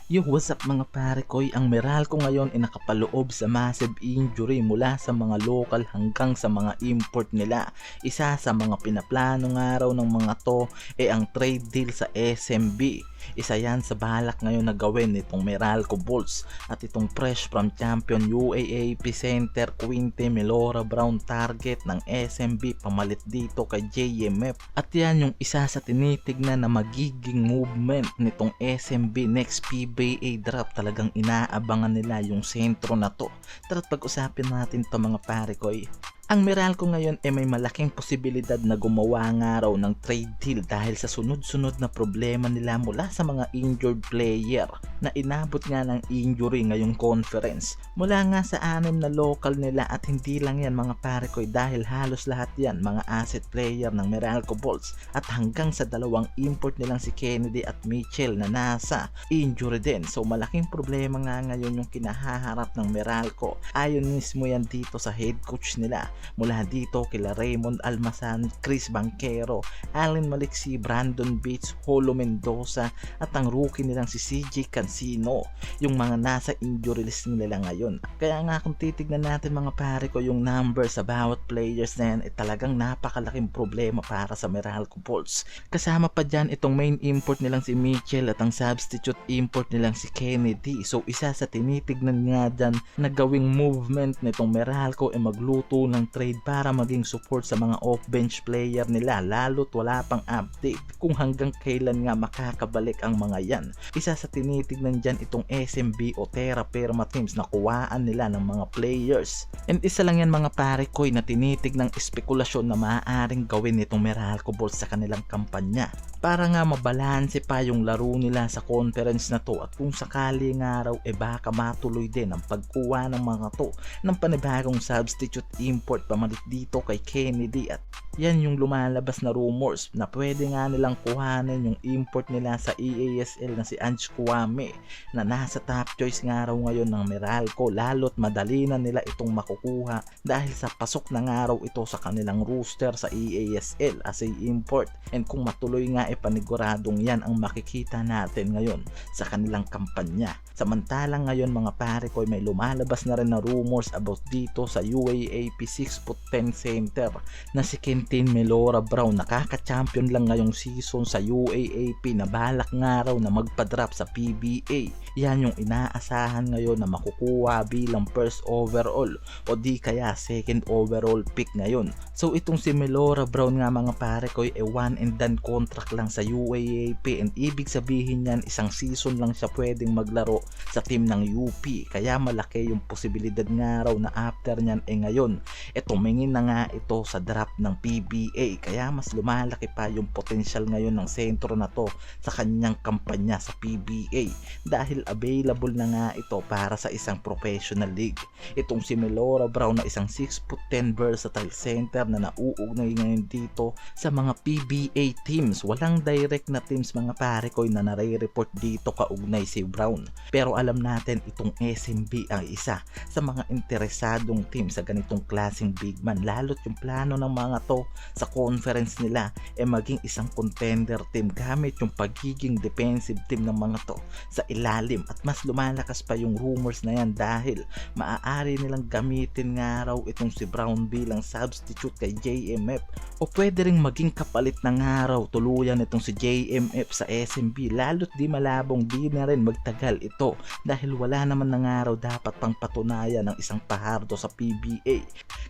Yo, what's up mga pare koy? Ang Meralco ngayon ay nakapaloob sa massive injury mula sa mga local hanggang sa mga import nila. Isa sa mga pinaplano nga raw ng mga to ay ang trade deal sa SMB. Isa yan sa balak ngayon na gawin nitong Meralco Bulls at itong fresh from champion UAAP center Quinte Melora Brown target ng SMB pamalit dito kay JMF. At yan yung isa sa tinitignan na magiging movement nitong SMB next PBA draft. Talagang inaabangan nila yung sentro na to. Tara't pag-usapin natin to mga pare koy. Ang Meralco ngayon ay may malaking posibilidad na gumawa nga raw ng trade deal dahil sa sunod-sunod na problema nila mula sa mga injured player na inabot nga ng injury ngayong conference. Mula nga sa 6 na local nila at hindi lang yan mga pare koy dahil halos lahat yan mga asset player ng Meralco Bulls at hanggang sa 2 import nilang si Kennedy at Mitchell na nasa injury din. So malaking problema nga ngayon yung kinahaharap ng Meralco. Ayon mismo yan dito sa head coach nila. Mula dito kila Raymond Almasan, Chris Banquero, Allen Maliksi, Brandon Bates, Holo Mendoza at ang rookie nilang si CJ Cancino, yung mga nasa injury list nila ngayon. Kaya nga kung titignan natin mga pare ko yung number sa bawat players na yan talagang napakalaking problema para sa Meralco Bulls. Kasama pa dyan itong main import nilang si Mitchell at ang substitute import nilang si Kennedy. So isa sa tinitignan nga dyan na gawing movement nitong Meralco ay magluto ng trade para maging support sa mga off-bench player nila lalo't wala pang update kung hanggang kailan nga makakabalik ang mga yan. Isa sa tinitignan dyan itong SMB o Terra Firma teams na kuwaan nila ng mga players. And isa lang yan mga pare koy na tinitignang espekulasyon na maaaring gawin nitong Meralco Bulls sa kanilang kampanya para nga mabalanse pa yung laro nila sa conference na to at kung sakali nga raw baka matuloy din ang pagkuha ng mga to ng panibagong substitute import pamalit dito kay Kennedy. At yan yung lumalabas na rumors na pwede nga nilang kuhanin yung import nila sa EASL na si Ange Kwame na nasa top choice nga raw ngayon ng Meralco lalo't madali na nila itong makukuha dahil sa pasok na nga raw ito sa kanilang roster sa EASL as a import. And kung matuloy nga paniguradong yan ang makikita natin ngayon sa kanilang kampanya. Samantalang ngayon mga pare ko may lumalabas na rin na rumors about dito sa UAAP 6'10" center na si Quinte Melora Brown. Nakaka-champion lang ngayong season sa UAAP na balak nga raw na magpa-drop sa PBA. Yan yung inaasahan ngayon na makukuha bilang first overall o di kaya second overall pick ngayon. So itong si Melora Brown nga mga pare ko ay one and done contract lang sa UAAP and ibig sabihin yan isang season lang siya pwedeng maglaro sa team ng UP. Kaya malaki yung posibilidad nga raw na after nyan ngayon tumingin na nga ito sa draft ng PBA. Kaya mas lumalaki pa yung potential ngayon ng sentro na to sa kanyang kampanya sa PBA dahil available na nga ito para sa isang professional league. Itong si Melora Brown na isang 6'10" versatile center na nauugnay ngayon dito sa mga PBA teams. Walang direct na teams mga pare ko na nare-report dito kaugnay si Brown. Pero alam natin itong SMB ang isa sa mga interesadong team sa ganitong klaseng big man lalo't yung plano ng mga to sa conference nila maging isang contender team gamit yung pagiging defensive team ng mga to sa ilalim. At mas lumalakas pa yung rumors na yan dahil maaari nilang gamitin nga raw itong si Brown bilang substitute kay JMF o pwede ring maging kapalit ng araw tuluyan itong si JMF sa SMB lalo't di malabong di na rin magtagal ito dahil wala naman ng araw dapat pang patunayan ng isang pahardo sa PBA.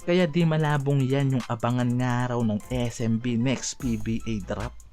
Kaya di malabong yan yung abangan nga raw ng SMB next PBA draft.